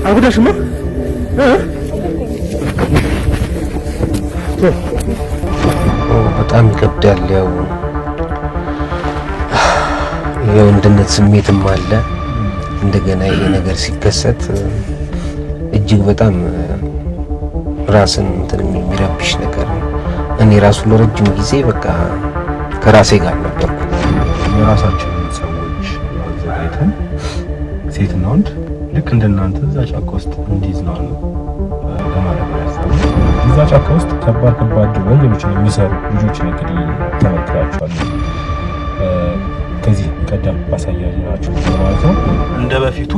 አጉዳሽማ በጣም ይከብዳል። ያው የወንድነት ስሜትም አለ። እንደገና ይሄ ነገር ሲከሰት እጅግ በጣም ራስን እንትን የሚረብሽ ነገር ነው። እኔ ራሱ ለረጅም ጊዜ በቃ ከራሴ ጋር ነበርኩ። የራሳችን ሰዎች አዘጋጅተን ሴትና ወንድ ልክ እንደናንተ እዛ ጫካ ውስጥ እንዲዝናኑ ለማድረግ ያሰብኩ። እዛ ጫካ ውስጥ ከባድ ወንጀሎችን የሚሰሩ ልጆችን እንግዲህ ተመልክታችኋል። ከዚህ ቀደም ባሳያችኋቸው ማለት ነው። እንደ በፊቱ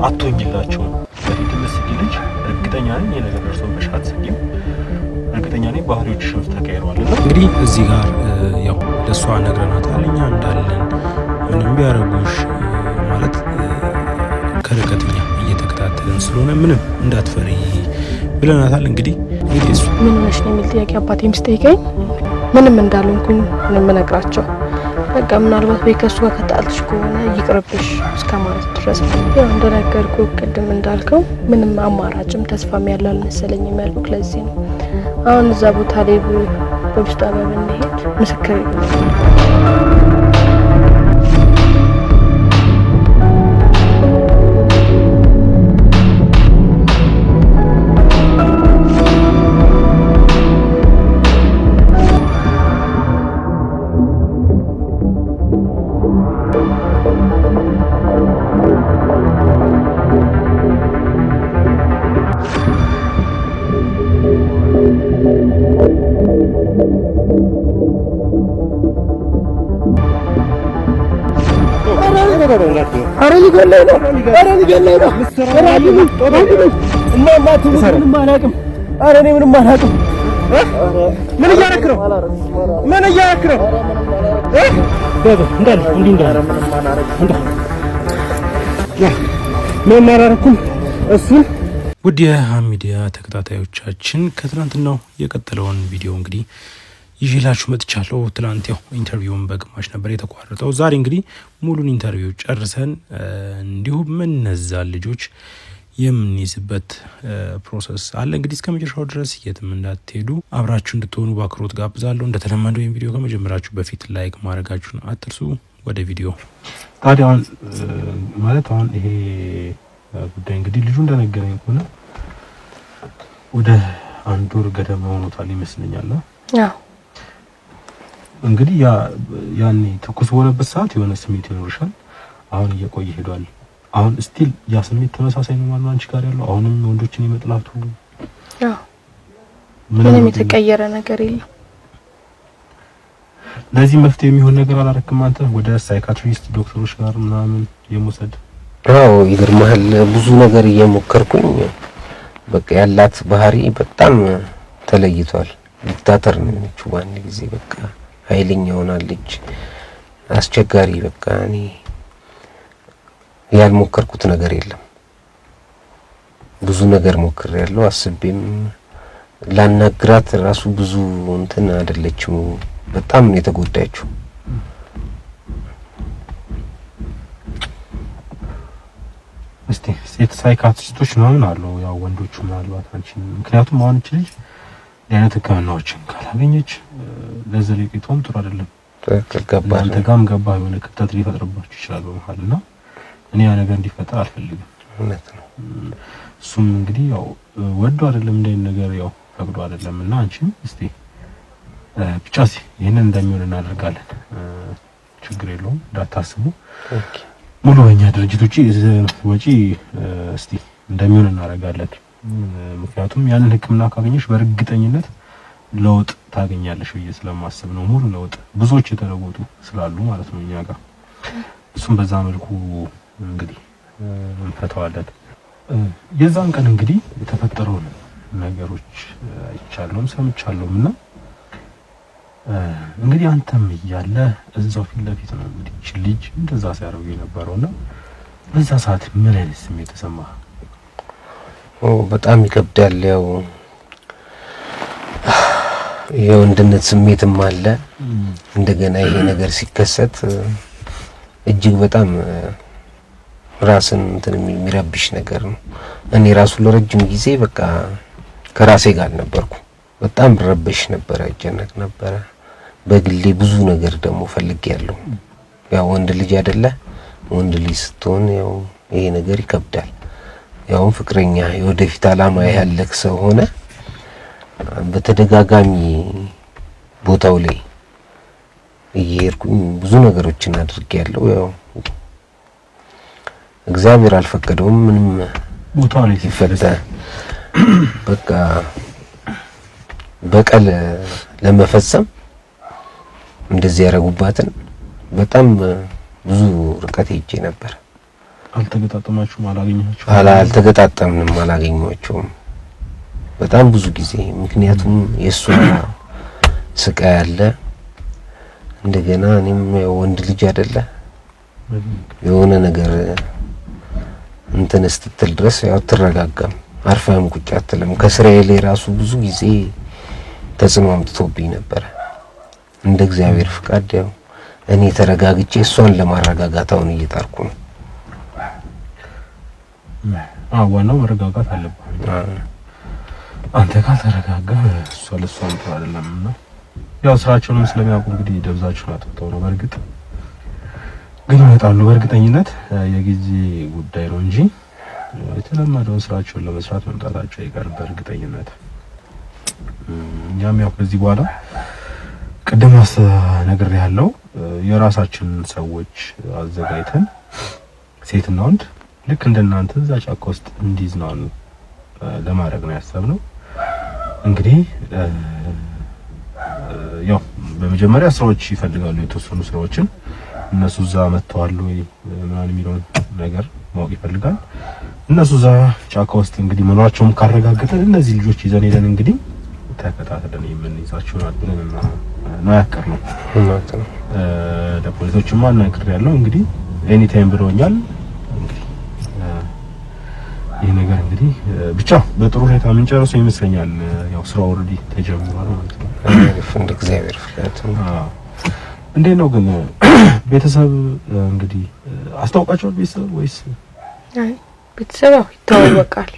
አትሆኝላቸው። በፊት መስጊ ልጅ እርግጠኛ ነኝ የነገር ደርሶብሽ አትሰጊም። እርግጠኛ ነኝ ባህሪዎችሽም ተቀይረዋል። እንግዲህ እዚህ ጋር ያው ለሷ ነግረናታል እኛ እንዳለን ምንም ቢያረጉሽ ማለት ከርቀትኛ እየተከታተልን ስለሆነ ምንም እንዳትፈሪ ብለናታል። እንግዲህ እሱ ምን ነሽ ነው የሚል ጥያቄ አባቴም ሲጠይቀኝ ምንም እንዳልሆንኩኝ ምንም ነግራቸው በቃ ምናልባት በከሱ ጋር ከተጣልሽ ከሆነ ይቅርብሽ እስከ ማለት ድረስ ያው እንደነገርኩ ቅድም እንዳልከው ምንም አማራጭም ተስፋም ያለው አልመሰለኝም ያልኩት ለዚህ ነው። አሁን እዛ ቦታ ላይ ፖሊስ ጣቢያ ብንሄድ ምስክር ውድ የሃም ሚዲያ ተከታታዮቻችን ከትናንትናው የቀጠለውን ቪዲዮ እንግዲህ ይዤላችሁ መጥቻለሁ። ትናንት ያው ኢንተርቪውን በግማሽ ነበር የተቋረጠው። ዛሬ እንግዲህ ሙሉን ኢንተርቪው ጨርሰን እንዲሁም እነዛ ልጆች የምንይዝበት ፕሮሰስ አለ። እንግዲህ እስከ መጨረሻው ድረስ የትም እንዳትሄዱ አብራችሁ እንድትሆኑ በአክብሮት ጋብዛለሁ። እንደተለመደው ይሄን ቪዲዮ ከመጀመራችሁ በፊት ላይክ ማድረጋችሁን አትርሱ። ወደ ቪዲዮ ታዲያ ማለት አሁን ይሄ ጉዳይ እንግዲህ ልጁ እንደነገረኝ ከሆነ ወደ አንድ ወር ገደማ ሆኖታል ይመስለኛል። አዎ እንግዲህ ያኔ ትኩስ በሆነበት ሰዓት የሆነ ስሜት ይኖርሻል። አሁን እየቆየ ሄዷል። አሁን ስቲል ያ ስሜት ተመሳሳይ ነው ማለት አንቺ ጋር ያለው አሁንም ወንዶችን የመጥላቱ አዎ ምንም የተቀየረ ነገር የለም። ለዚህ መፍትሄ የሚሆን ነገር አላረክም አንተ ወደ ሳይካትሪስት ዶክተሮች ጋር ምናምን የመውሰድ? አዎ ይገርምሃል፣ ብዙ ነገር እየሞከርኩኝ በቃ ያላት ባህሪ በጣም ተለይቷል። ዲክታተር ነች ዋን ጊዜ በቃ ኃይለኛ ሆናለች፣ አስቸጋሪ በቃ እኔ ያልሞከርኩት ነገር የለም። ብዙ ነገር ሞክሬያለሁ። አስቤም ላናግራት ራሱ ብዙ እንትን አይደለችም። በጣም ነው የተጎዳችው። እስቲ ሴት ሳይካትሪስቶች ምናምን አሉ ያው ወንዶቹ ምናልባት አንቺ ምክንያቱም አሁን እቺ ልጅ የአይነት ህክምናዎችን ካላገኘች ለዘለቄታውም ጥሩ አይደለም። ተከጋባ አንተ ጋም ገባ የሆነ ክፍተት ሊፈጥርባችሁ ይችላል በመሃልና እኔ ያ ነገር እንዲፈጠር አልፈልግም። እውነት ነው። እሱም እንግዲህ ያው ወዶ አይደለም እንደ ነገር ያው ፈቅዶ አይደለምና አንቺም እስቲ ብቻ ይሄንን እንደሚሆን እናደርጋለን። ችግር የለውም እንዳታስቡ። ኦኬ ሙሉ በእኛ ድርጅት ወጪ እስቲ እንደሚሆን እናደርጋለን። ምክንያቱም ያንን ህክምና ካገኘሽ በእርግጠኝነት ለውጥ ታገኛለሽ ብዬ ስለማስብ ነው። ሙሉ ለውጥ ብዙዎች የተለወጡ ስላሉ ማለት ነው እኛ ጋር። እሱም በዛ መልኩ እንግዲህ እንፈታዋለን። የዛን ቀን እንግዲህ የተፈጠረው ነገሮች አይቻለሁም ሰምቻለሁም እና እንግዲህ አንተም እያለ እዛው ፊት ለፊት ነው እንግዲህ እቺ ልጅ እንደዛ ሲያደርጉ የነበረውና በዛ ሰዓት ምን አይነት ስሜት ተሰማህ? በጣም ይከብዳል። ያው የወንድነት ስሜትም አለ። እንደገና ይሄ ነገር ሲከሰት እጅግ በጣም ራስን እንትን የሚረብሽ ነገር ነው። እኔ ራሱ ለረጅም ጊዜ በቃ ከራሴ ጋር ነበርኩ። በጣም ረብሽ ነበር፣ አጨነቅ ነበር። በግሌ ብዙ ነገር ደግሞ ፈልጌያለሁ። ያው ወንድ ልጅ አይደለ? ወንድ ልጅ ስትሆን ያው ይሄ ነገር ይከብዳል። ያው ፍቅረኛ የወደፊት አላማ ያለክ ሰው ሆነ በተደጋጋሚ ቦታው ላይ እየሄድኩኝ ብዙ ነገሮችን አድርጌያለሁ። ያው እግዚአብሔር አልፈቀደውም። ምንም ቦታው ላይ ሲፈታ በቃ በቀል ለመፈጸም እንደዚህ ያረጉባትን በጣም ብዙ ርቀት ሄጄ ነበር። አልተገጣጠማችሁም? አልተገጣጠምንም፣ አላገኘኋቸውም በጣም ብዙ ጊዜ። ምክንያቱም የእሷ ስቃይ አለ። እንደገና እኔም ወንድ ልጅ አይደለ የሆነ ነገር እንትን ስትል ድረስ ያው አትረጋጋም፣ አርፈህም ቁጭ አትልም። ከስራዬ ላይ ራሱ ብዙ ጊዜ ተጽዕኖ አምጥቶብኝ ነበር። እንደ እግዚአብሔር ፍቃድ ያው እኔ ተረጋግቼ እሷን ለማረጋጋት አሁን እየጣርኩ ነው። ዋናው መረጋጋት አለበት። አንተ ካልተረጋጋ እሷ ለሷም ጥሩ አይደለምና ያው ስራቸውንም ስለሚያውቁ እንግዲህ ደብዛቸውን አጥፍተው ነው። በእርግጥ ግን ይመጣሉ። በእርግጠኝነት የጊዜ ጉዳይ ነው እንጂ የተለመደውን ስራቸውን ለመስራት መምጣታቸው አይቀርም በእርግጠኝነት። እኛም ያው ከዚህ በኋላ ቅድም ነገር ያለው የራሳችን ሰዎች አዘጋጅተን ሴትና ወንድ ልክ እንደናንተ እዛ ጫካ ውስጥ እንዲዝናኑ ለማድረግ ነው ያሰብነው። እንግዲህ ያው በመጀመሪያ ስራዎች ይፈልጋሉ፣ የተወሰኑ ስራዎችን እነሱ እዛ መጥተዋል ወይ ምናምን የሚለውን ነገር ማወቅ ይፈልጋል። እነሱ እዛ ጫካ ውስጥ እንግዲህ መኖራቸውን ካረጋገጠን እነዚህ ልጆች ይዘን ሄደን እንግዲህ ተከታተለን የምንይዛቸው ብለን ነው ያቀርነው። ለፖሊሶችማ ያለው እንግዲህ ኤኒ ታይም ብለውኛል። እንግዲህ ይሄ ነገር እንግዲህ ብቻ በጥሩ ሁኔታ የምንጨርሰው ይመስለኛል። ያው ስራው ኦልሬዲ ተጀምሯል ማለት ነው። እንደ እግዚአብሔር ፍቃድ። እንዴት ነው ግን ቤተሰብ እንግዲህ አስታውቃቸዋል? ቤተሰብ ወይስ? አይ ቤተሰብ ይታወቃል።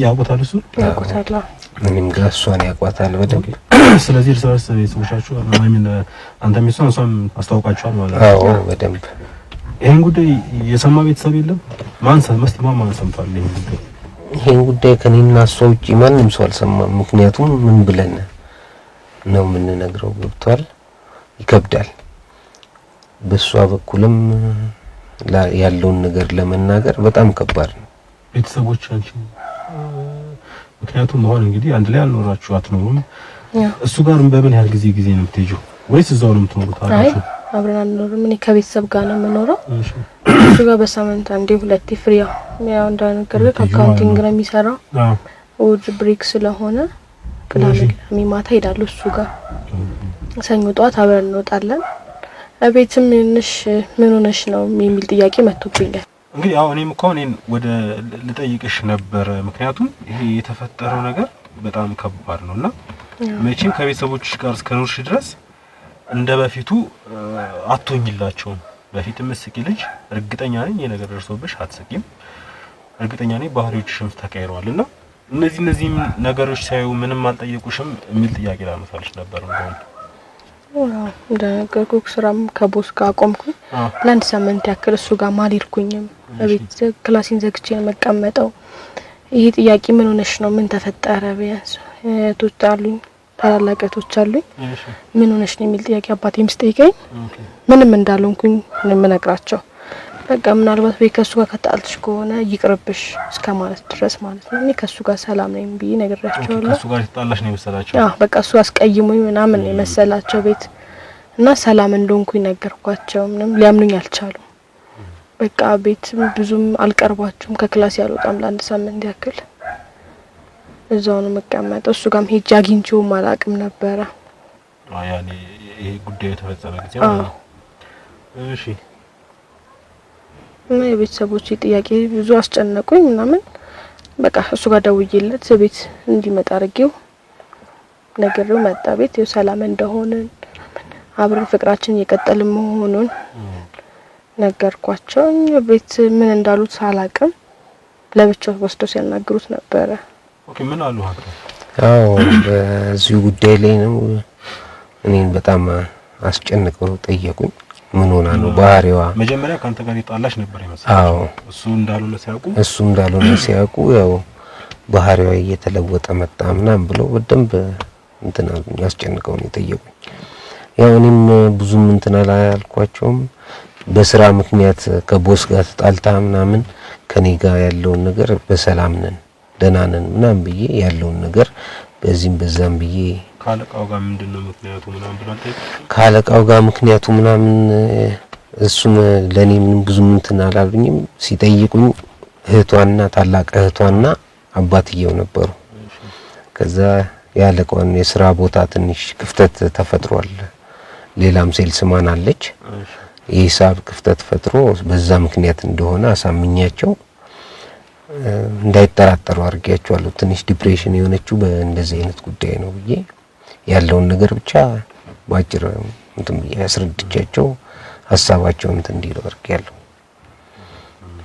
ያውቁታል? እሱ ያውቁታል። ምንም ጋር እሷን ያውቋታል በደንብ። ስለዚህ እርስ በርስ ቤተሰቦቻችሁ አንተም እሷም አስታውቃቸዋል ማለት ነው? አዎ በደንብ። ይሄን ጉዳይ የሰማ ቤተሰብ የለም? ማን ሰምቷል ይሄን ጉዳይ? ከኔና እሷ ውጪ ማንም ሰው አልሰማም። ምክንያቱም ምን ብለን ነው የምንነግረው? ገብቷል? ይከብዳል። በሷ በኩልም ያለውን ነገር ለመናገር በጣም ከባድ ነው። ቤተሰቦች አንቺ ምክንያቱም አሁን እንግዲህ አንድ ላይ አልኖራችሁ አትኖሩም። እሱ ጋር በምን ያህል ጊዜ ነው የምትሄጂው? ወይስ እዛው ነው የምትኖሩት? አላችሁ? አብረን አንኖርም። እኔ ከቤተሰብ ጋር ነው የምኖረው። እሱ ጋር በሳምንት አንዴ ሁለቴ ፍሪ ያው እንደነገርኩህ አካውንቲንግ ነው የሚሰራው። እሑድ ብሬክ ስለሆነ ቅዳሜ ማታ ሄዳለሁ እሱ ጋር። ሰኞ ጠዋት አብረን እንወጣለን። ቤትም ምን ሆነሽ ነው የሚል ጥያቄ መጥቶብኛል። እንግዲህ አሁን እኔም እኮ ወደ ልጠይቅሽ ነበር። ምክንያቱም ይሄ የተፈጠረው ነገር በጣም ከባድ ነውና መቼም ከቤተሰቦችሽ ጋር እስከኖርሽ ድረስ እንደ በፊቱ አትሆኝላቸውም። በፊት መስቂ ልጅ እርግጠኛ ነኝ የነገር ደርሶብሽ አትስቂም። እርግጠኛ ነኝ ባህሪዎችሽም ተቀይረዋልና እነዚህ ነገሮች ሳይው ምንም አልጠየቁሽም የሚል ጥያቄ ላነሳልሽ ነበር። እንደነገርኩህ ስራም ከቦስ ጋር አቆምኩኝ። ለአንድ ሳምንት ያክል እሱ ጋር ማልሄድኩኝም። በቤት ክላሲን ዘግቼ ነው መቀመጠው። ይሄ ጥያቄ ምን ሆነሽ ነው? ምን ተፈጠረ? ቢያንስ እህቶች አሉኝ፣ ታላላቅ እህቶች አሉኝ። ምን ሆነሽ ነው የሚል ጥያቄ አባቴም ስጠይቀኝ ምንም እንዳልሆንኩኝ ነው የምነግራቸው። በቃ ምናልባት ከሱ ጋር ከተጣልሽ ከሆነ ይቅርብሽ እስከማለት ድረስ ማለት ነው። እኔ ከሱ ጋር ሰላም ነኝ ብዬ ነግሬያቸዋለሁ። ከሱ ጋር ተጣላሽ ነው የመሰላቸው? አዎ በቃ እሱ አስቀይሞኝ ምናምን ነው የመሰላቸው ቤት እና ሰላም እንደሆንኩኝ ነገርኳቸው። ምንም ሊያምኑኝ አልቻሉም። በቃ ቤት ብዙም አልቀርባቸውም። ከክላስ ያልወጣም ለአንድ ሳምንት ያክል እዛው ነው መቀመጠው። እሱ ጋርም ሄጄ አግኝቼውም አላውቅም ነበረ። ያኔ ይሄ ጉዳዩ ተፈጸመ ጊዜ ማለት ነው። እሺ እና የቤተሰቦቼ ጥያቄ ብዙ አስጨነቁኝ ምናምን። በቃ እሱ ጋር ደውዬለት ቤት እንዲመጣ አድርጌው ነገርው መጣ። ቤት ሰላም እንደሆነ አብረን ፍቅራችን እየቀጠልን መሆኑን ነገርኳቸው። ቤት ምን እንዳሉት ሳላቅም ለብቻው ወስደው ሲያናግሩት ነበረ። ኦኬ ምን አሉ አቶ? አዎ በዚህ ጉዳይ ላይ ነው እኔን በጣም አስጨንቀው ጠየቁኝ። ምን ሆና ነው ባህሪዋ? መጀመሪያ ካንተ ጋር ይጣላሽ ነበር ይመስላል። አዎ እሱ እንዳልሆነ ሲያውቁ ያው ባህሪዋ እየተለወጠ መጣ ምናምን ብሎ በደንብ እንትና ያስጨንቀው ነው ጠየቁኝ። ያው እኔም ብዙም እንትና ላይ አልኳቸውም። በስራ ምክንያት ከቦስ ጋር ተጣልታ ምናምን ከኔ ጋር ያለውን ነገር በሰላም ነን ደህና ነን ምናምን ብዬ ያለውን ነገር በዚህም በዛም ብዬ ካለቃው ጋር ምንድነው ምክንያቱ ምናምን ብሏል። ካለቃው ጋር ምክንያቱ ምናምን እሱም ለኔ ምንም ብዙም እንትን አላሉኝም። ሲጠይቁኝ እህቷና ታላቅ እህቷና አባትየው ነበሩ። ከዛ ያለቀውን የሥራ ቦታ ትንሽ ክፍተት ተፈጥሯል። ሌላም ሴልስማን አለች። የሂሳብ ክፍተት ፈጥሮ በዛ ምክንያት እንደሆነ አሳምኛቸው እንዳይጠራጠሩ አድርጌያቸዋለሁ። ትንሽ ዲፕሬሽን የሆነችው በእንደዚህ አይነት ጉዳይ ነው ብዬ ያለውን ነገር ብቻ ባጭር እንትን ብዬ አስረድቻቸው ሐሳባቸውን እንትን እንዲሉ አድርጌያለሁ።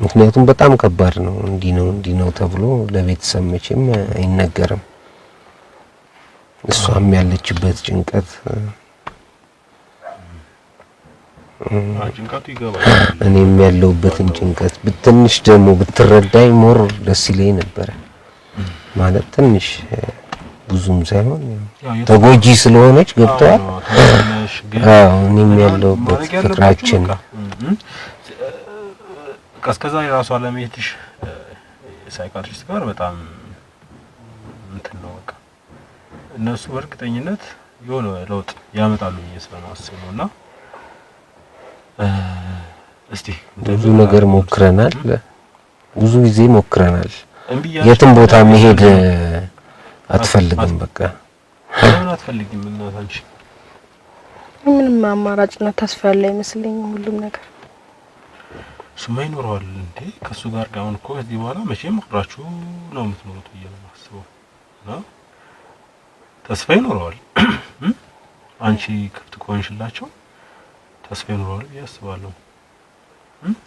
ምክንያቱም በጣም ከባድ ነው። እንዲህ ነው ተብሎ ለቤተሰብ መቼም አይነገርም። እሷም ያለችበት ጭንቀት ጭንቀቱ ይገባል። እኔም ያለውበትን ጭንቀት በትንሽ ደግሞ ብትረዳኝ ሞር ደስ ይለኝ ነበር። ማለት ትንሽ ብዙም ሳይሆን ተጎጂ ስለሆነች ገብቷል። አዎ እኔም ያለውበት ፍቅራችን ከስከዛ የራሷ ለመሄድሽ ሳይካትሪስት ጋር በጣም እንትን ነው። በቃ እነሱ በእርግጠኝነት የሆነ ለውጥ ያመጣሉ ብዬ ስለማስብ ነውና እስቲ ብዙ ነገር ሞክረናል። ብዙ ጊዜ ሞክረናል። የትም ቦታ መሄድ አትፈልግም። በቃ ምን አትፈልጊም? እናት አንቺ ምንም አማራጭና ተስፋ ያለ አይመስለኝም ሁሉም ነገር ስማ ይኖረዋል እንዴ ከሱ ጋር ጋውን እኮ ከዚህ በኋላ መቼም አብራችሁ ነው የምትኖሩት ብዬ ነው የማስበው። እና ተስፋ ይኖረዋል። አንቺ ክፍት ከሆንሽላቸው ተስፋ ይኖረዋል ብዬ አስባለሁ።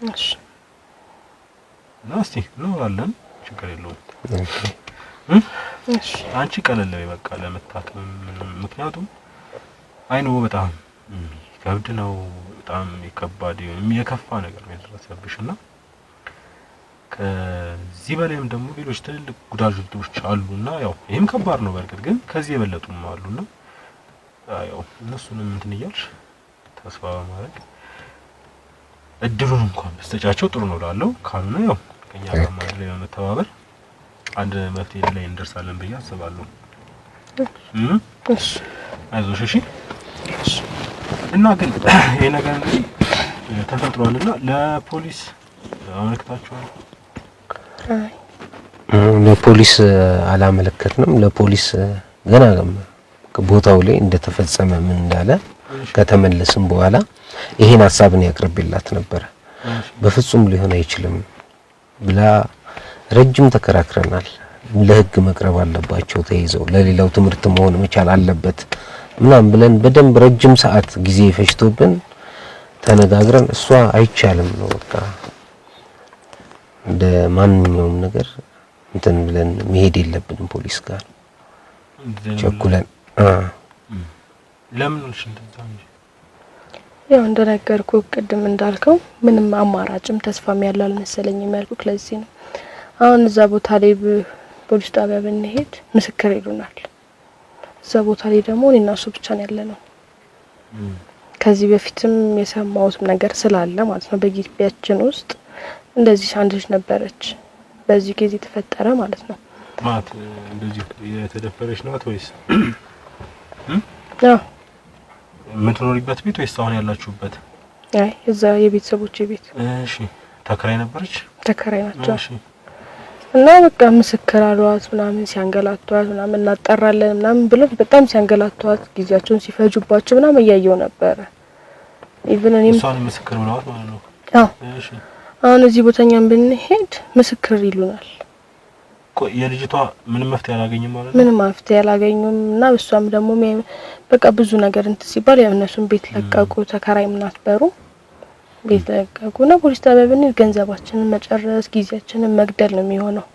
እሺ እና እስቲ እንኖራለን፣ ችግር የለውም። እሺ አንቺ ቀለል በይ በቃ ለመታከም። ምክንያቱም አይኑ በጣም ከብድ ነው፣ በጣም የከባድ የከፋ ነገር ነው የደረሰብሽና ከዚህ በላይም ደግሞ ሌሎች ትልልቅ ጉዳቶች አሉና ያው ይሄም ከባድ ነው በርግጥ ግን ከዚህ የበለጡም አሉና ያው እነሱንም እንትን እያልሽ ተስፋ በማድረግ እድሉን እንኳን በስተጫቸው ጥሩ ነው ላለው ካልሆነ ያው ከኛ ጋር ማለት ላይ በመተባበር አንድ መፍትሄ ላይ እንደርሳለን ብዬ አስባለሁ። እሺ አይዞሽ እሺ። እና ግን ይሄ ነገር እንግዲህ ተፈጥሯልና ለፖሊስ አመልክታችኋል? ለፖሊስ አላመለከትንም። ለፖሊስ ገና ቦታው ላይ እንደተፈጸመ ምን እንዳለ ከተመለስን በኋላ ይሄን ሐሳብን ያቀርብላት ነበር። በፍጹም ሊሆን አይችልም ብላ ረጅም ተከራክረናል። ለህግ መቅረብ አለባቸው ተይዘው ለሌላው ትምህርት መሆን መቻል አለበት ምናምን ብለን በደንብ ረጅም ሰዓት ጊዜ ፈጅቶብን ተነጋግረን እሷ አይቻልም ነው በቃ እንደ ማንኛውም ነገር እንትን ብለን መሄድ የለብንም ፖሊስ ጋር ቸኩለን ለምን ነው እንደዛ እንጂ ያው እንደነገርኩ ቅድም እንዳልከው ምንም አማራጭም ተስፋም ያለው አልመሰለኝም ያልኩ ለዚህ ነው። አሁን እዛ ቦታ ላይ ፖሊስ ጣቢያ ብንሄድ ምስክር ይሉናል። እዛ ቦታ ላይ ደግሞ እኔና እሱ ብቻ ነው ያለነው። ከዚህ በፊትም የሰማሁት ነገር ስላለ ማለት ነው በግቢያችን ውስጥ እንደዚህ አንድ ልጅ ነበረች በዚህ ጊዜ ተፈጠረ ማለት ነው። ማለት እንደዚህ የተደፈረች ናት ወይስ አዎ የምትኖሪበት ቤት ወይስ አሁን ያላችሁበት? አይ እዛ የቤተሰቦቼ ቤት። እሺ ተከራይ ነበረች? ተከራይ ናቸው። እሺ እና በቃ ምስክር አሏት ምናምን ሲያንገላቷት ምናምን እናጠራለን ምናምን ብለው በጣም ሲያንገላቷት ጊዜያቸውን ሲፈጁባቸው ምናምን እያየው ነበር። ኢቭን እኔም እሷን ምስክር ብለዋት ማለት ነው። አዎ እሺ አሁን እዚህ ቦታኛም ብንሄድ ምስክር ይሉናል። የልጅቷ ምንም መፍትሄ አላገኘም ማለት ነው። ምንም መፍትሄ አላገኙም እና እሷም ደግሞ በቃ ብዙ ነገር እንት ሲባል ያው እነሱም ቤት ለቀቁ ተከራይ ምናትበሩ ቤት ለቀቁና ፖሊስ ጣቢያ ብንሄድ ገንዘባችንን መጨረስ ጊዜያችንን መግደል ነው የሚሆነው።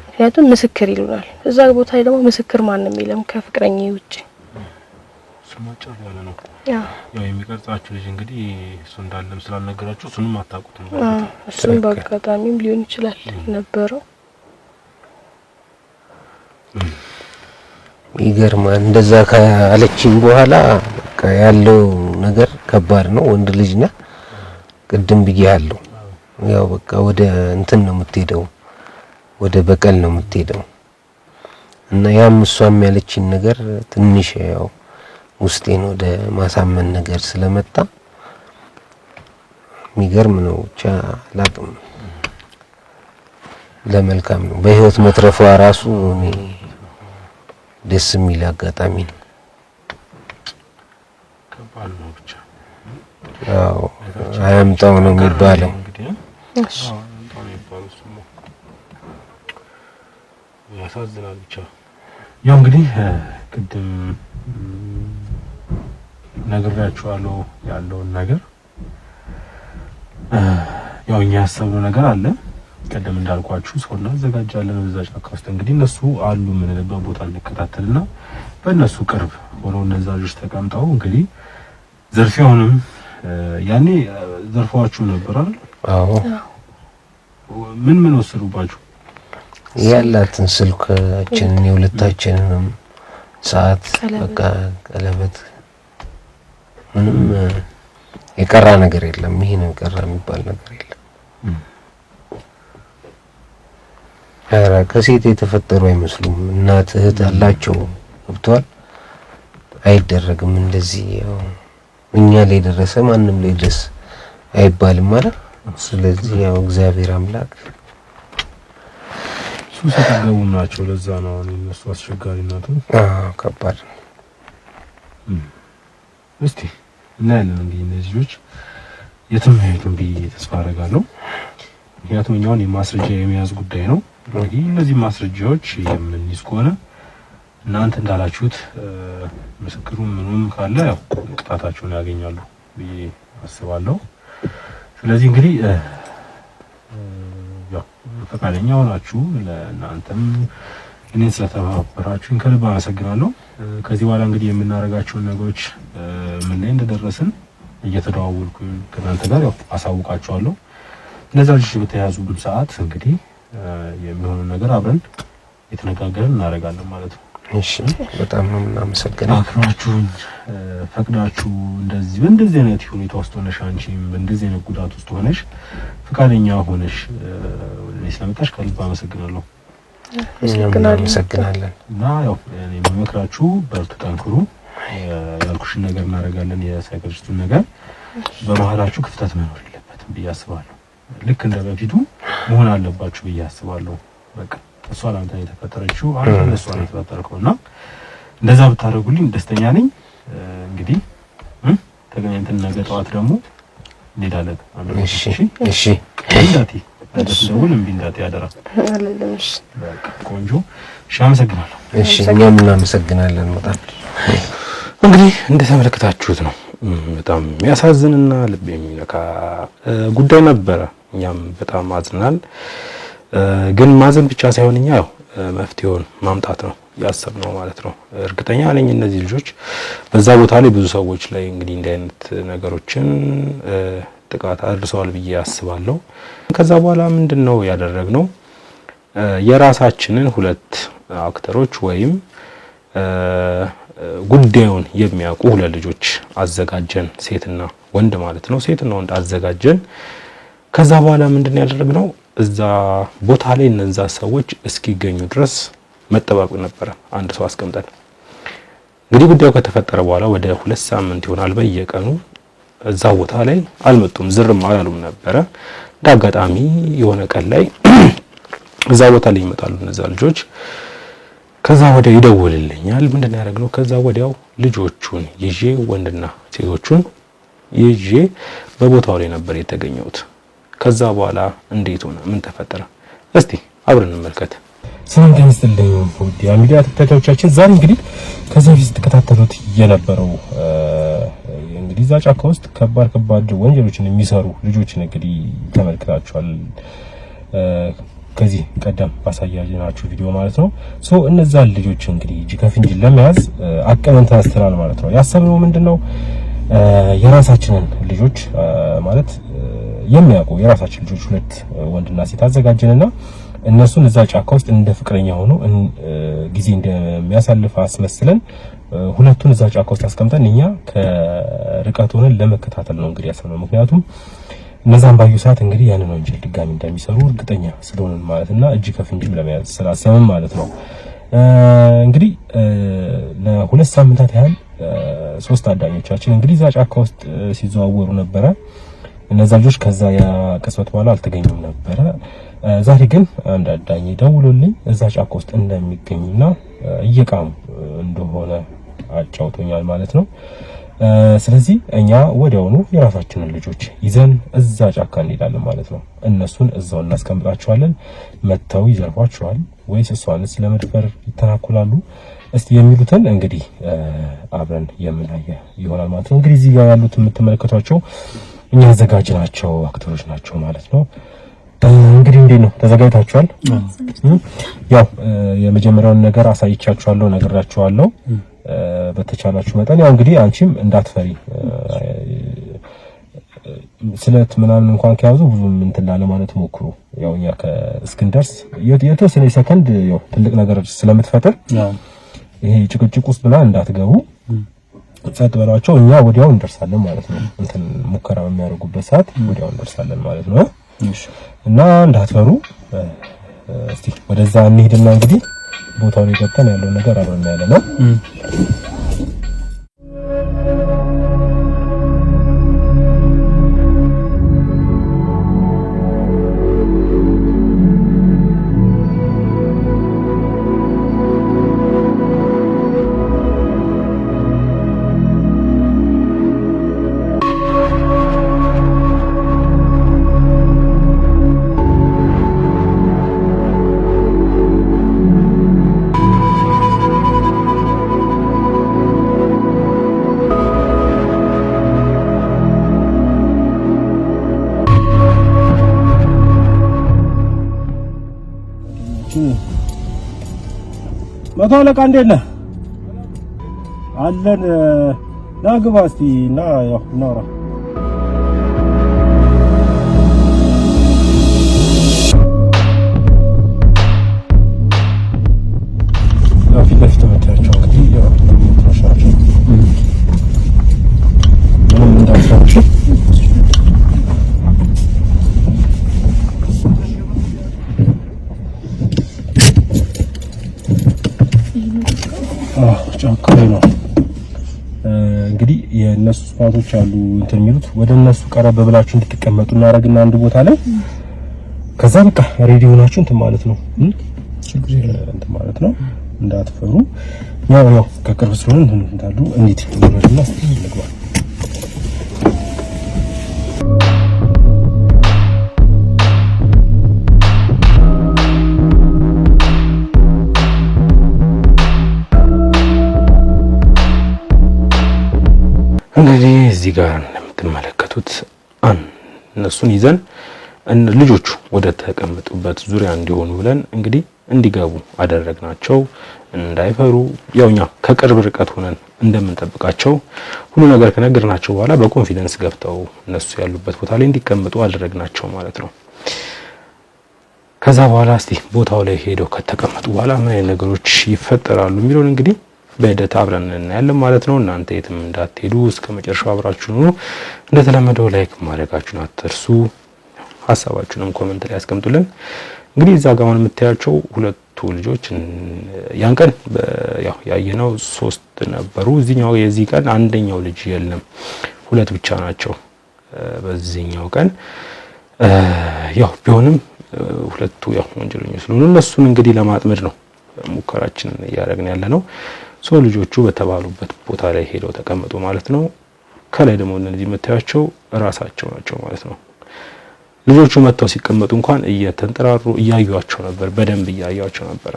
ምክንያቱም ምስክር ይሉናል። እዛ ቦታ ላይ ደግሞ ምስክር ማንንም የለም ከፍቅረኛ ውጪ። ስማጫው ያለ ነው። ያው የሚቀርጻችሁ ልጅ እንግዲህ እሱ እንዳለም ስላልነገራችሁ እሱንም አታውቁትም። እሱም በአጋጣሚም ሊሆን ይችላል ነበረው። ይገርማል። እንደዛ ካለችኝ በኋላ በቃ ያለው ነገር ከባድ ነው። ወንድ ልጅ ነህ፣ ቅድም ብዬሃለሁ። ያው በቃ ወደ እንትን ነው የምትሄደው፣ ወደ በቀል ነው የምትሄደው እና ያም እሷም ያለችኝ ነገር ትንሽ ያው ውስጤን ወደ ማሳመን ነገር ስለመጣ የሚገርም ነው። ብቻ አላቅም፣ ለመልካም ነው። በህይወት መትረፏ ራሱ እኔ ደስ የሚል አጋጣሚ ነው። ከባድ ነው ብቻ። አዎ አያምጣው ነው የሚባለው። እሺ ያሳዝናል ብቻ። ያው እንግዲህ ቅድም ነግሬያችኋለሁ ያለውን ነገር። ያው እኛ ያሰብነው ነገር አለ። ቀደም እንዳልኳችሁ ሰው እናዘጋጃለን እዛ ጫካ ውስጥ እንግዲህ እነሱ አሉ የምንልበት ቦታ እንከታተልና በእነሱ ቅርብ ሆነው እነዛ ልጆች ተቀምጠው እንግዲህ ዘርፊያውንም ያኔ ዘርፈዋችሁ ነበር አይደል? አዎ። ምን ወሰዱባችሁ? ያላትን ስልካችንን የሁለታችንንም ሰዓት በቃ ቀለበት ምንም የቀራ ነገር የለም። ይሄ ነው የቀራ የሚባል ነገር የለም። ኧረ ከሴት የተፈጠሩ አይመስሉም። እናት እህት አላቸው ገብቷል። አይደረግም እንደዚህ። ያው እኛ ላይ ደረሰ ማንም ላይ ድረስ አይባልም ማለት። ስለዚህ ያው እግዚአብሔር አምላክ ሱሰተገቡ ናቸው። ለዛ ነው እነሱ አስቸጋሪነቱ ከባድ ነው። እስቲ እናያለን እንግዲህ እነዚህ ልጆች የትም አይሄዱም ብዬ ተስፋ አደርጋለሁ። ምክንያቱም እኛውን የማስረጃ የመያዝ ጉዳይ ነው። እንግዲህ እነዚህ ማስረጃዎች የምንይዝ ከሆነ እናንተ እንዳላችሁት ምስክሩ ምንም ካለ ያው ቅጣታቸውን ያገኛሉ ብዬ አስባለሁ። ስለዚህ እንግዲህ ያው ፈቃደኛ ሆናችሁ ለእናንተም እኔን ስለተባበራችሁኝ ከልብ አመሰግናለሁ። ከዚህ በኋላ እንግዲህ የምናደርጋቸውን ነገሮች ምን ላይ እንደደረስን እየተደዋወልኩ ከእናንተ ጋር ያው አሳውቃችኋለሁ። እነዛ ልጆች በተያዙበት ሰዓት እንግዲህ የሚሆነው ነገር አብረን የተነጋገርን እናደርጋለን ማለት ነው። እሺ፣ በጣም ነው የምናመሰግነው። አክብራችሁኝ ፈቅዳችሁ በእንደዚህ አይነት ሁኔታ ውስጥ ሆነሽ አንቺም በእንደዚህ አይነት ጉዳት ውስጥ ሆነሽ ፈቃደኛ ሆነሽ ወደኔ ስለመጣሽ ከልብ አመሰግናለሁ። እናመሰግናለን። እና ያው እኔ የምመክራችሁ በርቱ፣ ጠንክሩ። ያልኩሽን ነገር እናደርጋለን። የሳይኮሎጂስቱን ነገር በመሀላችሁ ክፍተት መኖር የለበትም ብዬ አስባለሁ። ልክ እንደ በፊቱ መሆን አለባችሁ ብዬ አስባለሁ። በቃ እሷ ለአንተ የተፈጠረችው አንተ ለእሷ ነው የተፈጠርከውና እንደዛ ብታደርጉልኝ ደስተኛ ነኝ። እንግዲህ ተገናኝተን ነገ ጠዋት ደግሞ እንሄዳለን። እሺ እሺ። እንዳቲ እንደደውል እምቢ እንዳቲ ያደራ አለልምሽ። በቃ ቆንጆ። እሺ፣ አመሰግናለሁ። እሺ፣ እኛም እናመሰግናለን በጣም። እንግዲህ እንደተመለከታችሁት ነው በጣም የሚያሳዝንና ልብ የሚነካ ጉዳይ ነበረ። እኛም በጣም አዝናል። ግን ማዘን ብቻ ሳይሆን እኛ ያው መፍትሄውን ማምጣት ነው ያሰብነው ማለት ነው። እርግጠኛ ነኝ እነዚህ ልጆች በዛ ቦታ ላይ ብዙ ሰዎች ላይ እንግዲህ እንዲህ አይነት ነገሮችን ጥቃት አድርሰዋል ብዬ አስባለሁ። ከዛ በኋላ ምንድነው ያደረግነው? የራሳችንን ሁለት አክተሮች ወይም ጉዳዩን የሚያውቁ ሁለት ልጆች አዘጋጀን። ሴትና ወንድ ማለት ነው። ሴትና ወንድ አዘጋጀን። ከዛ በኋላ ምንድነው ያደረግነው? እዛ ቦታ ላይ እነዛ ሰዎች እስኪገኙ ድረስ መጠባበቅ ነበረ። አንድ ሰው አስቀምጠን እንግዲህ ጉዳዩ ከተፈጠረ በኋላ ወደ 2 ሳምንት ይሆናል በየቀኑ እዛ ቦታ ላይ አልመጡም፣ ዝርም አላሉም ነበረ። እንዳጋጣሚ የሆነ ቀን ላይ እዛ ቦታ ላይ ይመጣሉ እነዛ ልጆች። ከዛ ወዲያው ይደውልልኛል። ምንድነው ያደረግነው? ከዛ ወዲያው ልጆቹን ይዤ ወንድና ሴቶቹን ይዤ በቦታው ላይ ነበር የተገኘሁት። ከዛ በኋላ እንዴት ሆነ? ምን ተፈጠረ? እስቲ አብረን እንመልከት። ሰላም ተነስተልኝ ውድ የሚዲያ ተከታታዮቻችን፣ ዛሬ እንግዲህ ከዚህ በፊት ተከታተሉት የነበረው እንግዲህ እዛ ጫካ ውስጥ ከባድ ወንጀሎችን የሚሰሩ ልጆችን እንግዲህ ተመልክታችኋል ከዚህ ቀደም ባሳያችኋችሁ ቪዲዮ ማለት ነው። እነዛን ልጆች እንግዲህ እጅ ከፍንጅ ለመያዝ አቅመን ተነስተናል ማለት ነው። ያሰብነው ምንድነው የራሳችንን ልጆች ማለት የሚያውቁ የራሳችን ልጆች 2 ወንድና ሴት አዘጋጀንና እነሱን እዛ ጫካ ውስጥ እንደ ፍቅረኛ ሆኖ ጊዜ እንደሚያሳልፍ አስመስለን ሁለቱን እዛ ጫካ ውስጥ አስቀምጠን እኛ ከርቀት ሆነን ለመከታተል ነው እንግዲህ ያሰብነው። ምክንያቱም እነዛን ባዩ ሰዓት እንግዲህ ያንን ወንጀል ድጋሚ እንደሚሰሩ እርግጠኛ ስለሆነን ማለትና እጅ ከፍንጅም ለመያዝ ስላሰብን ማለት ነው። እንግዲህ ለ2 ሳምንታት ያህል 3 አዳኞቻችን እንግዲህ እዛ ጫካ ውስጥ ሲዘዋወሩ ነበረ። እነዛ ልጆች ከዛ ያቀስበት በኋላ አልተገኙም ነበረ። ዛሬ ግን አንድ አዳኝ ደውሎልኝ እዛ ጫካ ውስጥ እንደሚገኙና እየቃሙ እንደሆነ አጫውቶኛል ማለት ነው። ስለዚህ እኛ ወዲያውኑ የራሳችንን ልጆች ይዘን እዛ ጫካ እንሄዳለን ማለት ነው። እነሱን እዛው እናስቀምጣቸዋለን። መተው ይዘርፏቸዋል ወይስ እሷንስ ለመድፈር ይተናኮላሉ? እስቲ የሚሉትን እንግዲህ አብረን የምናየ ይሆናል ማለት ነው። እንግዲህ እዚህ ጋር ያሉት የምትመለከቷቸው እኛ አዘጋጅናቸው አክተሮች ናቸው ማለት ነው። እንግዲህ እንዴት ነው ተዘጋጅታችኋል? ያው የመጀመሪያውን ነገር አሳይቻችኋለሁ፣ ነግራችኋለሁ። በተቻላችሁ መጠን ያው እንግዲህ አንቺም እንዳትፈሪ ስለት ምናምን እንኳን ከያዙ ብዙም እንትን ላለ ማለት ሞክሩ። ያው እኛ እስክንደርስ የተወሰነ ሰከንድ ያው ትልቅ ነገር ስለምትፈጥር ይሄ ጭቅጭቅ ውስጥ ብላ እንዳትገቡ ጸጥ በሏቸው። እኛ ወዲያው እንደርሳለን ማለት ነው። እንትን ሙከራ በሚያደርጉበት ሰዓት ወዲያው እንደርሳለን ማለት ነው። እና እንዳትፈሩ። እስቲ ወደዛ እንሂድና እንግዲህ ቦታው ላይ ገብተን ያለው ነገር አብረን እናያለን ነው። መቶ አለቃ እንዴት ነህ? አለን። ና ግባ እስቲ እና ያው እናውራ። ፊት ለፊት መታያቸው እንግዲህ ያው ተሻሻለ ምንም እንዳትፈሩ። ጫካ ነው እንግዲህ የነሱ ስፋቶች አሉ እንትን የሚሉት ወደ እነሱ ቀረብ ብላችሁ እንድትቀመጡ እናደርግና አንድ ቦታ ላይ ከዛ በቃ ሬዲ ሆናችሁ እንትን ማለት ነው። ችግር የለም እንትን ማለት ነው። እንዳትፈሩ። ያው ከቅርብ ስለሆነ እንትን እንዳሉ እንዴት ይወረድና ስለግባ እንግዲህ እዚህ ጋር እንደምትመለከቱት እነሱን ይዘን ልጆቹ ወደ ተቀመጡበት ዙሪያ እንዲሆኑ ብለን እንግዲህ እንዲገቡ አደረግናቸው። እንዳይፈሩ ያውኛ ከቅርብ ርቀት ሆነን እንደምንጠብቃቸው ሁሉ ነገር ከነገርናቸው በኋላ በኮንፊደንስ ገብተው እነሱ ያሉበት ቦታ ላይ እንዲቀመጡ አደረግናቸው ማለት ነው። ከዛ በኋላ እስቲ ቦታው ላይ ሄደው ከተቀመጡ በኋላ ምን አይነት ነገሮች ይፈጠራሉ የሚለውን እንግዲህ በሂደት አብረን እናያለን ማለት ነው። እናንተ የትም እንዳትሄዱ እስከ መጨረሻው አብራችሁ ነው። እንደተለመደው ላይክ ማድረጋችሁን አትርሱ። ሐሳባችሁንም ኮሜንት ላይ አስቀምጡልን። እንግዲህ እዛ ጋር አሁን የምታያቸው 2 ልጆች ያን ቀን ያው ያየነው 3 ነበሩ። እዚህኛው የዚህ ቀን አንደኛው ልጅ የለም፣ 2 ብቻ ናቸው በዚህኛው ቀን። ያው ቢሆንም 2ቱ ያው ወንጀለኞች ስለሆኑ እነሱን እንግዲህ ለማጥመድ ነው ሙከራችንን እያደረግን ያለ ነው። ልጆቹ በተባሉበት ቦታ ላይ ሄደው ተቀመጡ ማለት ነው። ከላይ ደግሞ እነዚህ የምታያቸው ራሳቸው ናቸው ማለት ነው። ልጆቹ መጥተው ሲቀመጡ እንኳን እየተንጠራሩ እያዩዋቸው ነበር፣ በደንብ እያዩዋቸው ነበር።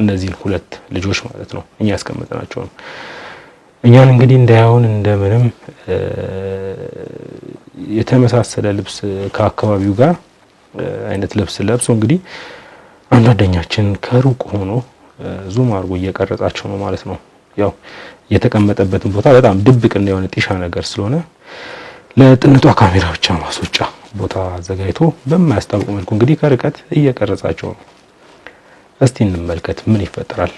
እነዚህን 2 ልጆች ማለት ነው እኛ ያስቀመጥናቸው ነው። እኛን እንግዲህ እንዳያውን እንደምንም የተመሳሰለ ልብስ ከአካባቢው ጋር አይነት ልብስ ለብሶ እንግዲህ አንድ ጓደኛችን ከሩቅ ሆኖ ዙም አድርጎ እየቀረጻቸው ነው ማለት ነው። ያው የተቀመጠበትን ቦታ በጣም ድብቅና የሆነ ጢሻ ነገር ስለሆነ ለጥንቷ ካሜራ ብቻ ማስወጫ ቦታ አዘጋጅቶ በማያስታውቅ መልኩ እንግዲህ ከርቀት እየቀረጻቸው ነው። እስቲ እንመልከት ምን ይፈጠራል።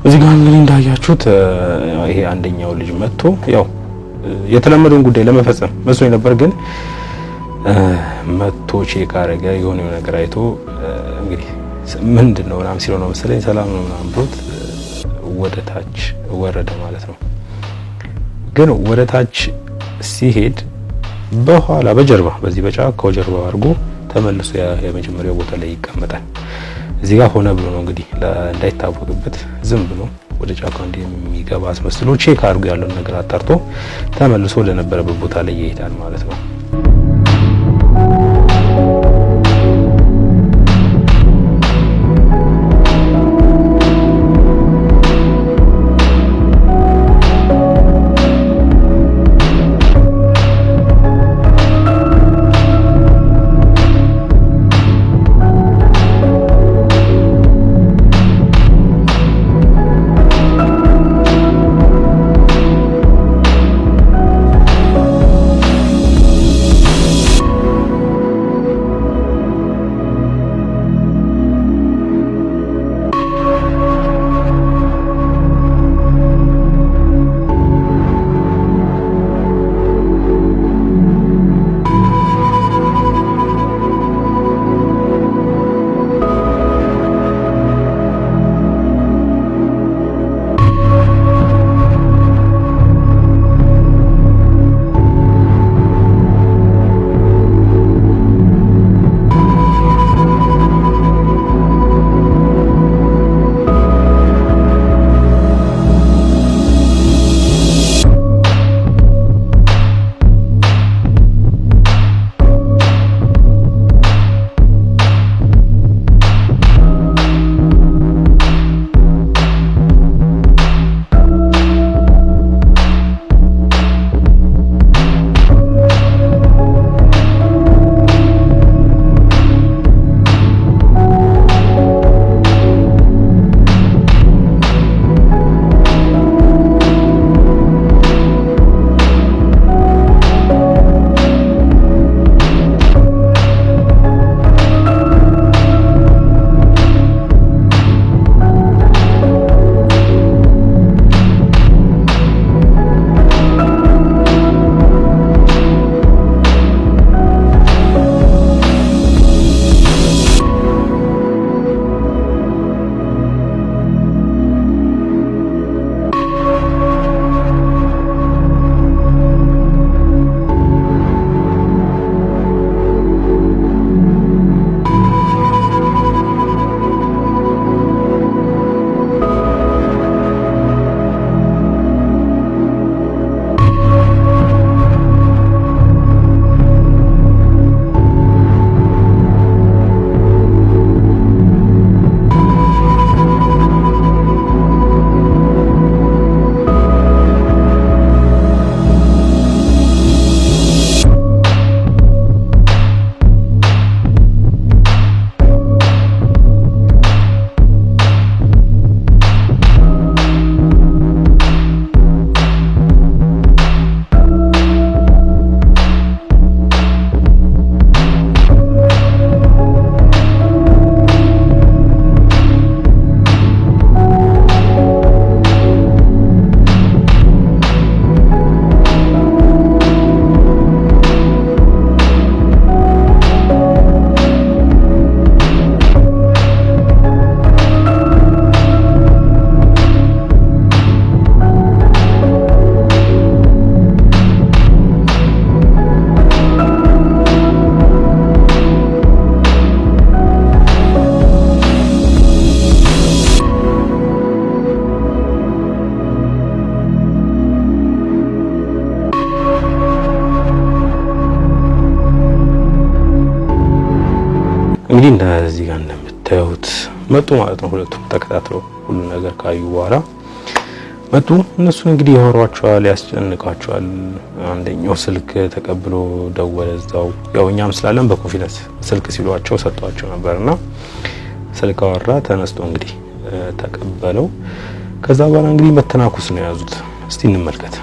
እዚህ ጋር እንግዲህ እንዳያችሁት ይሄ አንደኛው ልጅ መጥቶ ያው የተለመደውን ጉዳይ ለመፈጸም መስሎኝ ነበር፣ ግን መጥቶ ቼክ አረገ። የሆነ ነገር አይቶ እንግዲህ ምንድነው ምናምን ሲለው ነው መሰለኝ ሰላም ነው ምናምን ብሎት ወደ ታች ወረደ ማለት ነው። ግን ወደ ታች ሲሄድ በኋላ በጀርባ በዚህ በጫካው ጀርባ አድርጎ ተመልሶ የመጀመሪያው ቦታ ላይ ይቀመጣል። እዚህ ጋር ሆነ ብሎ ነው እንግዲህ እንዳይታወቅበት ዝም ብሎ ወደ ጫካው እንደሚገባ አስመስሎ ቼክ አድርጎ ያለውን ነገር አጣርቶ ተመልሶ ወደ ነበረበት ቦታ ላይ ይሄዳል ማለት ነው። እንግዲህ እንደዚህ ጋር እንደምታዩት መጡ ማለት ነው። ሁለቱም ተከታትለው ሁሉ ነገር ካዩ በኋላ መጡ። እነሱን እንግዲህ ያወሯቸዋል፣ ያስጨንቃቸዋል። አንደኛው ስልክ ተቀብሎ ደወለ እዛው። ያው እኛም ስላለን በኮንፊደንስ ስልክ ሲሏቸው ሰጥቷቸው ነበርና ስልክ አወራ። ተነስቶ እንግዲህ ተቀበለው። ከዛ በኋላ እንግዲህ መተናኩስ ነው የያዙት። እስቲ እንመልከት።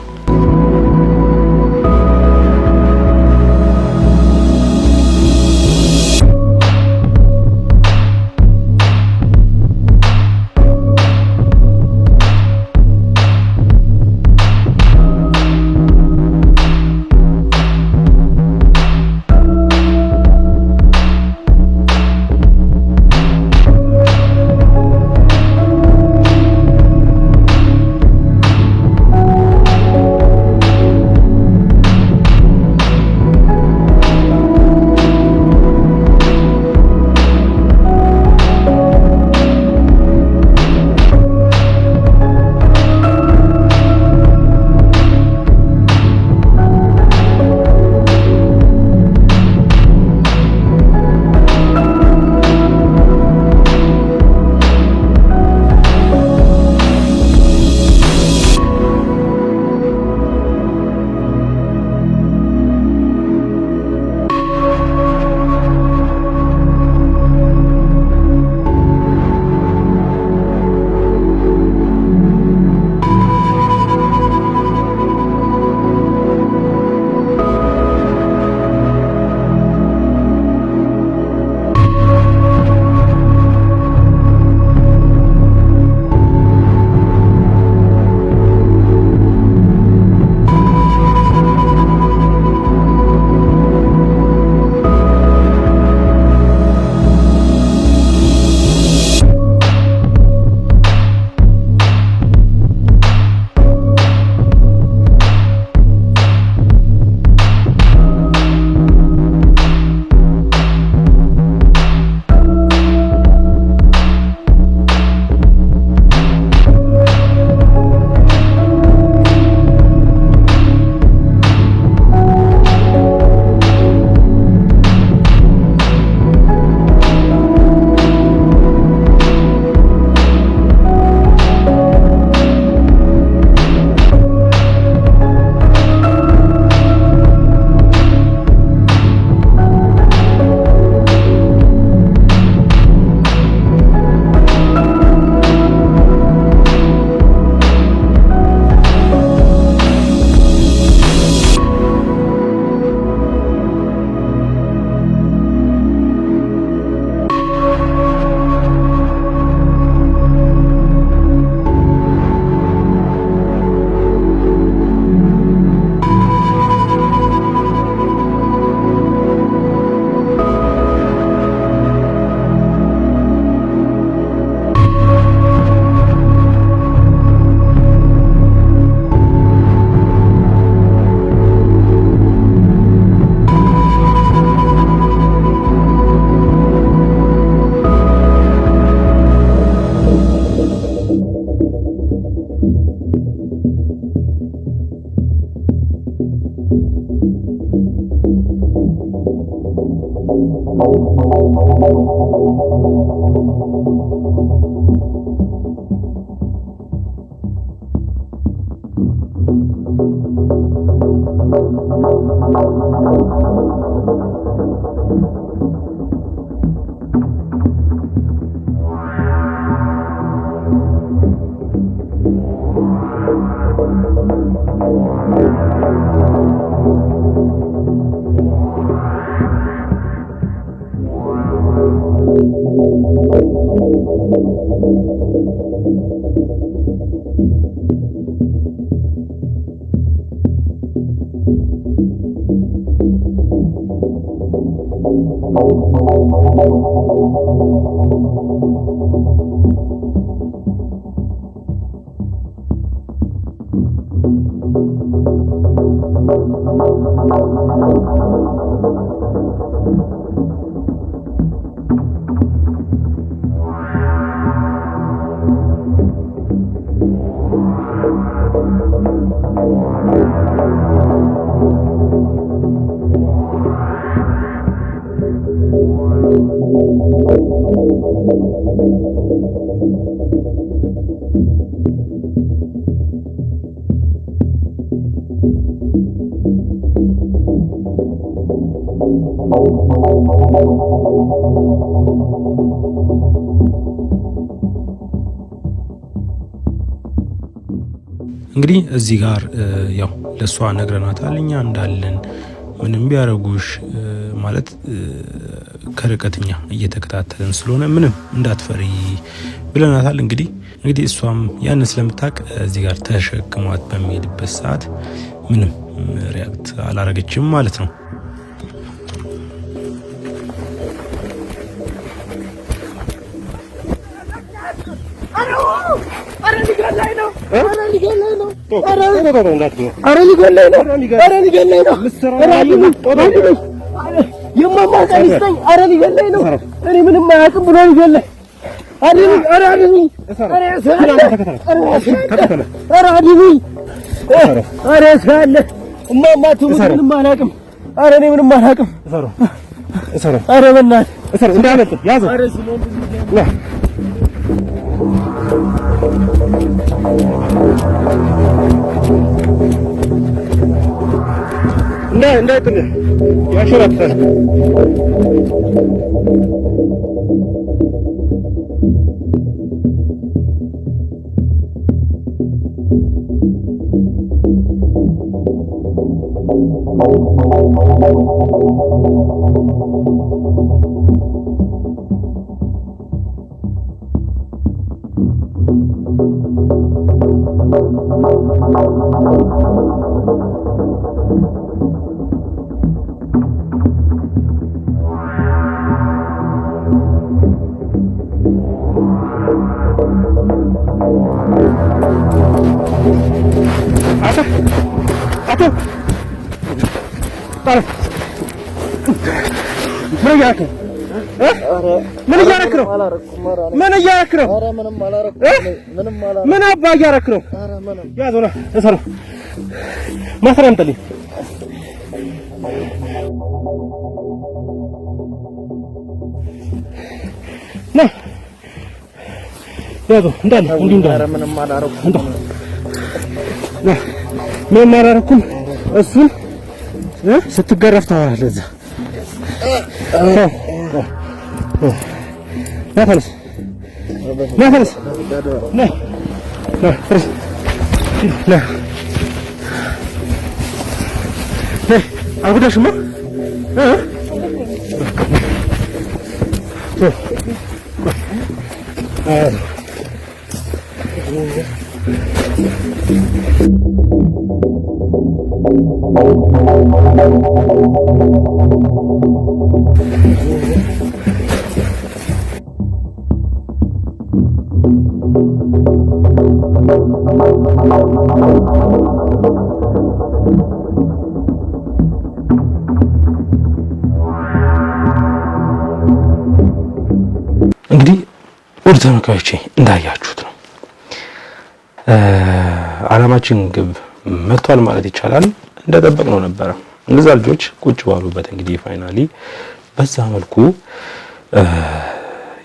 እንግዲህ እዚህ ጋር ያው ለሷ ነግረናታል እኛ እንዳለን ምንም ቢያረጉሽ ማለት ከርቀትኛ እየተከታተልን ስለሆነ ምንም እንዳትፈሪ ብለናታል። እንግዲህ እሷም ያን ስለምታውቅ እዚህ ጋር ተሸክሟት በሚሄድበት ሰዓት ምንም ሪያክት አላረገችም ማለት ነው። እንዳይጥል ያሽራታል። ምን አባ እያረክ ነው? ያዞና ተሰራ ማስራምጠልኝ ና ያዞ እንዳለ እንዲህ እንዳለ ምንም አላረኩም። ምንም አላረኩም። እሱን ስትገረፍ ታወራለህ እዛ ናፈርስ ና ፍርስ ና አልጎዳሽማ እንግዲህ ውድ ተመልካቾቼ እንዳያችሁት ነው አላማችን ግብ መጥቷል ማለት ይቻላል። እንደጠበቅነው ነበረ። እነዛ ልጆች ቁጭ ባሉበት እንግዲህ ፋይናሊ በዛ መልኩ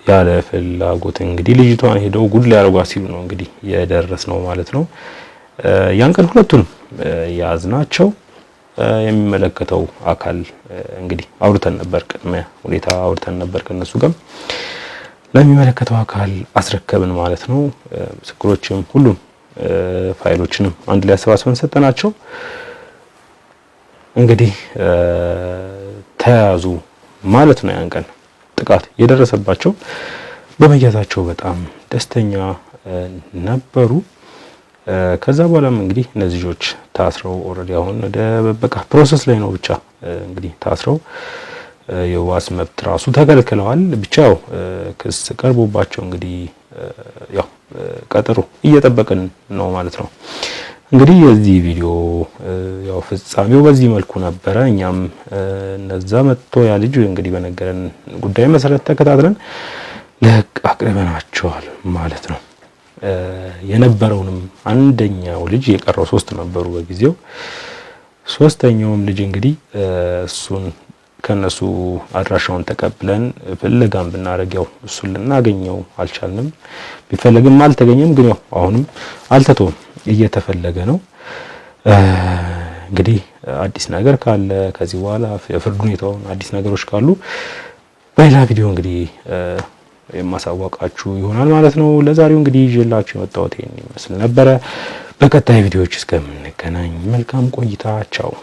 ያለ ፍላጎት እንግዲህ ልጅቷን ሄደው ጉድ ላይ ያርጓ ሲሉ ነው እንግዲህ የደረስነው ማለት ነው። ያን ቀን ሁለቱንም ያዝናቸው የሚመለከተው አካል እንግዲህ አውርተን ነበር፣ ቅድመ ሁኔታ አውርተን ነበር ከነሱ ጋር ለሚመለከተው አካል አስረከብን ማለት ነው። ምስክሮችም ሁሉም ፋይሎችንም አንድ ላይ አሰባስበን ሰጠናቸው። እንግዲህ ተያዙ ማለት ነው። ያን ቀን ጥቃት የደረሰባቸው በመያዛቸው በጣም ደስተኛ ነበሩ። ከዛ በኋላም እንግዲህ እነዚህ ልጆች ታስረው ኦልሬዲ አሁን ወደ በቃ ፕሮሰስ ላይ ነው። ብቻ እንግዲህ ታስረው የዋስ መብት ራሱ ተከልክለዋል። ብቻው ክስ ቀርቦባቸው እንግዲህ ያው ቀጠሮ እየጠበቅን ነው ማለት ነው። እንግዲህ የዚህ ቪዲዮ ያው ፍጻሜው በዚህ መልኩ ነበረ። እኛም እነዛ መጥቶ ያ ልጅ እንግዲህ በነገረን ጉዳይ መሰረት ተከታትለን ለህግ አቅርበናቸዋል ማለት ነው። የነበረውንም አንደኛው ልጅ የቀረው 3 ነበሩ በጊዜው። ሶስተኛውም ልጅ እንግዲህ እሱን ከነሱ አድራሻውን ተቀብለን ፍለጋም ብናረግ ያው እሱን ልናገኘው አልቻልንም። ቢፈለግም አልተገኘም። ግን ያው አሁንም አልተተውም፣ እየተፈለገ ነው። እንግዲህ አዲስ ነገር ካለ ከዚህ በኋላ የፍርድ ሁኔታውን አዲስ ነገሮች ካሉ በሌላ ቪዲዮ እንግዲህ የማሳወቃችሁ ይሆናል ማለት ነው። ለዛሬው እንግዲህ ይዤላችሁ የመጣሁት ይሄን ይመስል ነበረ። በቀጣይ ቪዲዮዎች እስከምንገናኝ መልካም ቆይታ። ቻው።